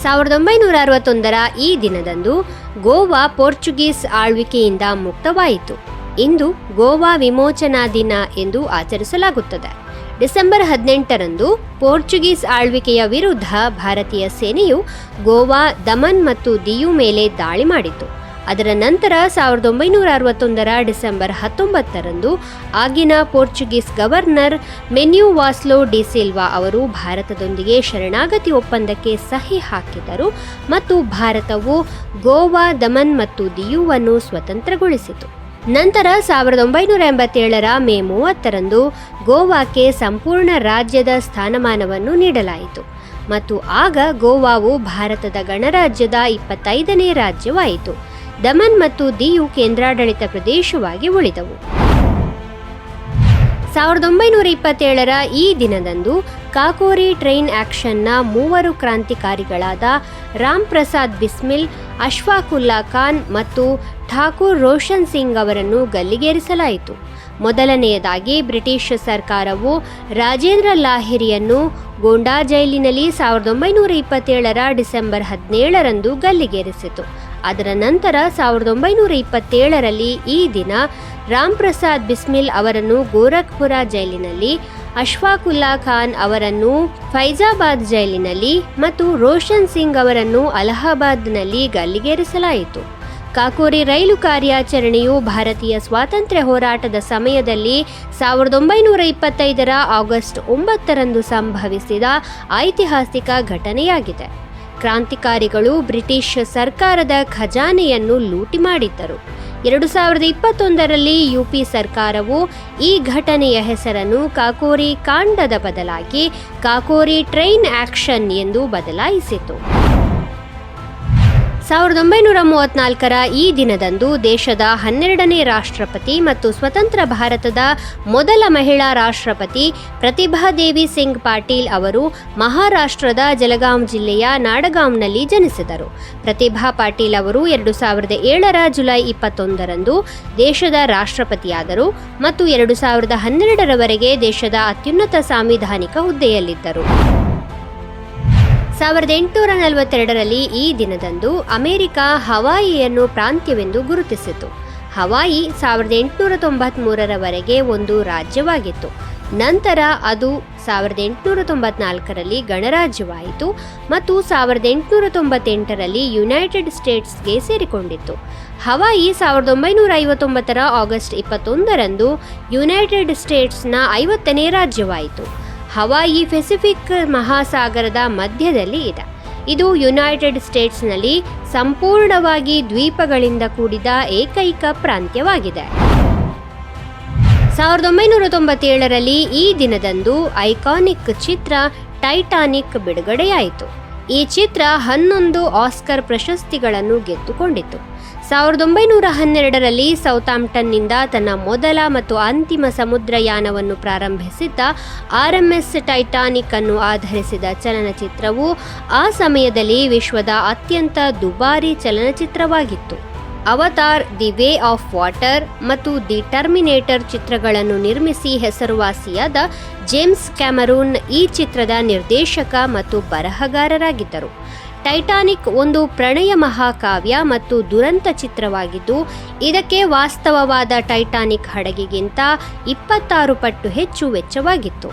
1961ರ ಈ ದಿನದಂದು ಗೋವಾ ಪೋರ್ಚುಗೀಸ್ ಆಳ್ವಿಕೆಯಿಂದ ಮುಕ್ತವಾಯಿತು. ಇಂದು ಗೋವಾ ವಿಮೋಚನಾ ದಿನ ಎಂದು ಆಚರಿಸಲಾಗುತ್ತದೆ. ಡಿಸೆಂಬರ್ 18ರಂದು ಪೋರ್ಚುಗೀಸ್ ಆಳ್ವಿಕೆಯ ವಿರುದ್ಧ ಭಾರತೀಯ ಸೇನೆಯು ಗೋವಾ, ದಮನ್ ಮತ್ತು ದಿಯು ಮೇಲೆ ದಾಳಿ ಮಾಡಿತು. ಅದರ ನಂತರ 1961ರ ಡಿಸೆಂಬರ್ 19ರಂದು ಆಗಿನ Portuguese governor Manuel Vassalo de Silva ಅವರು ಭಾರತದೊಂದಿಗೆ ಶರಣಾಗತಿ ಒಪ್ಪಂದಕ್ಕೆ ಸಹಿ ಹಾಕಿದರು ಮತ್ತು ಭಾರತವು ಗೋವಾ, ದಮನ್ ಮತ್ತು ದಿಯುವನ್ನು ಸ್ವತಂತ್ರಗೊಳಿಸಿತು. ನಂತರ 1987ರ ಮೇ 30ರಂದು ಗೋವಾಕ್ಕೆ ಸಂಪೂರ್ಣ ರಾಜ್ಯದ ಸ್ಥಾನಮಾನವನ್ನು ನೀಡಲಾಯಿತು ಮತ್ತು ಆಗ ಗೋವಾವು ಭಾರತದ ಗಣರಾಜ್ಯದ 25ನೇ ರಾಜ್ಯವಾಯಿತು. ದಮನ್ ಮತ್ತು ದಿಯು ಕೇಂದ್ರಾಡಳಿತ ಪ್ರದೇಶವಾಗಿ ಉಳಿದವು. 1927ರ ಈ ದಿನದಂದು ಕಾಕೋರಿ ಟ್ರೈನ್ ಆಕ್ಷನ್ನ 3 ಕ್ರಾಂತಿಕಾರಿಗಳಾದ ರಾಮ್ ಪ್ರಸಾದ್ ಬಿಸ್ಮಿಲ್, ಅಶ್ಫಾಕುಲ್ಲಾ ಖಾನ್ ಮತ್ತು ಠಾಕೂರ್ ರೋಷನ್ ಸಿಂಗ್ ಅವರನ್ನು ಗಲ್ಲಿಗೇರಿಸಲಾಯಿತು. ಮೊದಲನೆಯದಾಗಿ ಬ್ರಿಟಿಷ್ ಸರ್ಕಾರವು ರಾಜೇಂದ್ರ ಲಾಹಿರಿಯನ್ನು ಗೋಂಡಾ ಜೈಲಿನಲ್ಲಿ 1927ರ ಡಿಸೆಂಬರ್ 17ರಂದು ಗಲ್ಲಿಗೇರಿಸಿತು. ಅದರ ನಂತರ 1927ರಲ್ಲಿ ಈ ದಿನ ರಾಮ್ ಪ್ರಸಾದ್ ಬಿಸ್ಮಿಲ್ ಅವರನ್ನು ಗೋರಖ್ಪುರ ಜೈಲಿನಲ್ಲಿ, ಅಶ್ಫಾಕುಲ್ಲಾ ಖಾನ್ ಅವರನ್ನು ಫೈಜಾಬಾದ್ ಜೈಲಿನಲ್ಲಿ ಮತ್ತು ರೋಷನ್ ಸಿಂಗ್ ಅವರನ್ನು ಅಲಹಾಬಾದ್ನಲ್ಲಿ ಗಲ್ಲಿಗೇರಿಸಲಾಯಿತು. ಕಾಕೋರಿ ರೈಲು ಕಾರ್ಯಾಚರಣೆಯು ಭಾರತೀಯ ಸ್ವಾತಂತ್ರ್ಯ ಹೋರಾಟದ ಸಮಯದಲ್ಲಿ 1925ರ ಆಗಸ್ಟ್ 9ರಂದು ಸಂಭವಿಸಿದ ಐತಿಹಾಸಿಕ ಘಟನೆಯಾಗಿದೆ. ಕ್ರಾಂತಿಕಾರಿಗಳು ಬ್ರಿಟಿಷ್ ಸರ್ಕಾರದ ಖಜಾನೆಯನ್ನು ಲೂಟಿ ಮಾಡಿದ್ದರು. 2021ರಲ್ಲಿ ಯುಪಿ ಸರ್ಕಾರವು ಈ ಘಟನೆಯ ಹೆಸರನ್ನು ಕಾಕೋರಿ ಕಾಂಡದ ಬದಲಾಗಿ ಕಾಕೋರಿ ಟ್ರೈನ್ ಆಕ್ಷನ್ ಎಂದು ಬದಲಾಯಿಸಿತು. 1934ರ ಈ ದಿನದಂದು ದೇಶದ 12ನೇ ರಾಷ್ಟ್ರಪತಿ ಮತ್ತು ಸ್ವತಂತ್ರ ಭಾರತದ ಮೊದಲ ಮಹಿಳಾ ರಾಷ್ಟ್ರಪತಿ ಪ್ರತಿಭಾದೇವಿ ಸಿಂಗ್ ಪಾಟೀಲ್ ಅವರು ಮಹಾರಾಷ್ಟ್ರದ ಜಲಗಾಂವ್ ಜಿಲ್ಲೆಯ ನಾಡಗಾಂವ್ನಲ್ಲಿ ಜನಿಸಿದರು. ಪ್ರತಿಭಾ ಪಾಟೀಲ್ ಅವರು 2007ರ ಜುಲೈ 21ರಂದು ದೇಶದ ರಾಷ್ಟ್ರಪತಿಯಾದರು ಮತ್ತು 2012ರವರೆಗೆ ದೇಶದ ಅತ್ಯುನ್ನತ ಸಾಂವಿಧಾನಿಕ ಹುದ್ದೆಯಲ್ಲಿದ್ದರು. 1842ರಲ್ಲಿ ಈ ದಿನದಂದು ಅಮೆರಿಕ ಹವಾಯಿಯನ್ನು ಪ್ರಾಂತ್ಯವೆಂದು ಗುರುತಿಸಿತು. ಹವಾಯಿ 1893ರವರೆಗೆ ಒಂದು ರಾಜ್ಯವಾಗಿತ್ತು. ನಂತರ ಅದು 1894ರಲ್ಲಿ ಗಣರಾಜ್ಯವಾಯಿತು ಮತ್ತು 1898ರಲ್ಲಿ ಯುನೈಟೆಡ್ ಸ್ಟೇಟ್ಸ್ಗೆ ಸೇರಿಕೊಂಡಿತ್ತು. ಹವಾಯಿ 1959ರ ಆಗಸ್ಟ್ 21ರಂದು ಯುನೈಟೆಡ್ ಸ್ಟೇಟ್ಸ್ನ 50ನೇ ರಾಜ್ಯವಾಯಿತು. ಹವಾಯಿ ಪೆಸಿಫಿಕ್ ಮಹಾಸಾಗರದ ಮಧ್ಯದಲ್ಲಿ ಇದೆ. ಇದು ಯುನೈಟೆಡ್ ಸ್ಟೇಟ್ಸ್ನಲ್ಲಿ ಸಂಪೂರ್ಣವಾಗಿ ದ್ವೀಪಗಳಿಂದ ಕೂಡಿದ ಏಕೈಕ ಪ್ರಾಂತ್ಯವಾಗಿದೆ. 1997ರಲ್ಲಿ ಈ ದಿನದಂದು ಐಕಾನಿಕ್ ಚಿತ್ರ ಟೈಟಾನಿಕ್ ಬಿಡುಗಡೆಯಾಯಿತು. ಈ ಚಿತ್ರ 11 ಆಸ್ಕರ್ ಪ್ರಶಸ್ತಿಗಳನ್ನು ಗೆದ್ದುಕೊಂಡಿತು. 1912ರಲ್ಲಿ ಸೌತಾಂಪ್ಟನ್ನಿಂದ ತನ್ನ ಮೊದಲ ಮತ್ತು ಅಂತಿಮ ಸಮುದ್ರಯಾನವನ್ನು ಪ್ರಾರಂಭಿಸಿದ್ದ RMS ಟೈಟಾನಿಕ್ ಅನ್ನು ಆಧರಿಸಿದ ಚಲನಚಿತ್ರವು ಆ ಸಮಯದಲ್ಲಿ ವಿಶ್ವದ ಅತ್ಯಂತ ದುಬಾರಿ ಚಲನಚಿತ್ರವಾಗಿತ್ತು. Avatar, the way of water ಮತ್ತು ದಿ ಟರ್ಮಿನೇಟರ್ ಚಿತ್ರಗಳನ್ನು ನಿರ್ಮಿಸಿ ಹೆಸರುವಾಸಿಯಾದ ಜೇಮ್ಸ್ ಕ್ಯಾಮರೂನ್ ಈ ಚಿತ್ರದ ನಿರ್ದೇಶಕ ಮತ್ತು ಬರಹಗಾರರಾಗಿದ್ದರು. ಟೈಟಾನಿಕ್ ಒಂದು ಪ್ರಣಯ ಮಹಾಕಾವ್ಯ ಮತ್ತು ದುರಂತ ಚಿತ್ರವಾಗಿದ್ದು, ಇದಕ್ಕೆ ವಾಸ್ತವವಾದ ಟೈಟಾನಿಕ್ ಹಡಗಿಗಿಂತ 26 ಪಟ್ಟು ಹೆಚ್ಚು ವೆಚ್ಚವಾಗಿತ್ತು.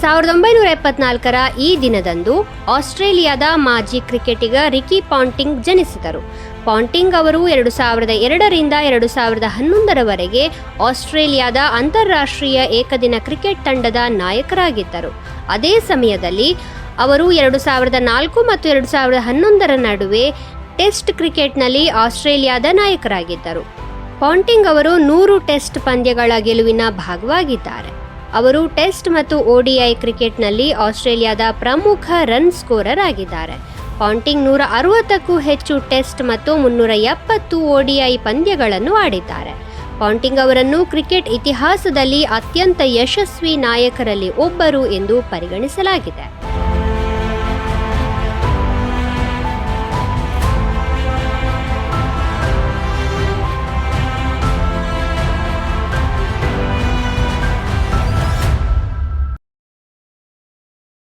1974ರ ಈ ದಿನದಂದು ಆಸ್ಟ್ರೇಲಿಯಾದ ಮಾಜಿ ಕ್ರಿಕೆಟಿಗ ರಿಕಿ ಪಾಂಟಿಂಗ್ ಜನಿಸಿದರು. ಪಾಂಟಿಂಗ್ ಅವರು 2002ರಿಂದ 2011ರವರೆಗೆ ಆಸ್ಟ್ರೇಲಿಯಾದ ಅಂತಾರಾಷ್ಟ್ರೀಯ ಏಕದಿನ ಕ್ರಿಕೆಟ್ ತಂಡದ ನಾಯಕರಾಗಿದ್ದರು. ಅದೇ ಸಮಯದಲ್ಲಿ ಅವರು 2004 ಮತ್ತು 2011ರ ನಡುವೆ ಟೆಸ್ಟ್ ಕ್ರಿಕೆಟ್ನಲ್ಲಿ ಆಸ್ಟ್ರೇಲಿಯಾದ ನಾಯಕರಾಗಿದ್ದರು. ಪಾಂಟಿಂಗ್ ಅವರು 100 ಟೆಸ್ಟ್ ಪಂದ್ಯಗಳ ಗೆಲುವಿನ ಭಾಗವಾಗಿದ್ದಾರೆ. ಅವರು ಟೆಸ್ಟ್ ಮತ್ತು ODI ಕ್ರಿಕೆಟ್ನಲ್ಲಿ ಆಸ್ಟ್ರೇಲಿಯಾದ ಪ್ರಮುಖ ರನ್ ಸ್ಕೋರರ್ ಆಗಿದ್ದಾರೆ. ಪಾಂಟಿಂಗ್ 160ಕ್ಕೂ ಹೆಚ್ಚು ಟೆಸ್ಟ್ ಮತ್ತು 370 ODI ಪಂದ್ಯಗಳನ್ನು ಆಡಿದ್ದಾರೆ. ಪಾಂಟಿಂಗ್ ಅವರನ್ನು ಕ್ರಿಕೆಟ್ ಇತಿಹಾಸದಲ್ಲಿ ಅತ್ಯಂತ ಯಶಸ್ವಿ ನಾಯಕರಲ್ಲಿ ಒಬ್ಬರು ಎಂದು ಪರಿಗಣಿಸಲಾಗಿದೆ.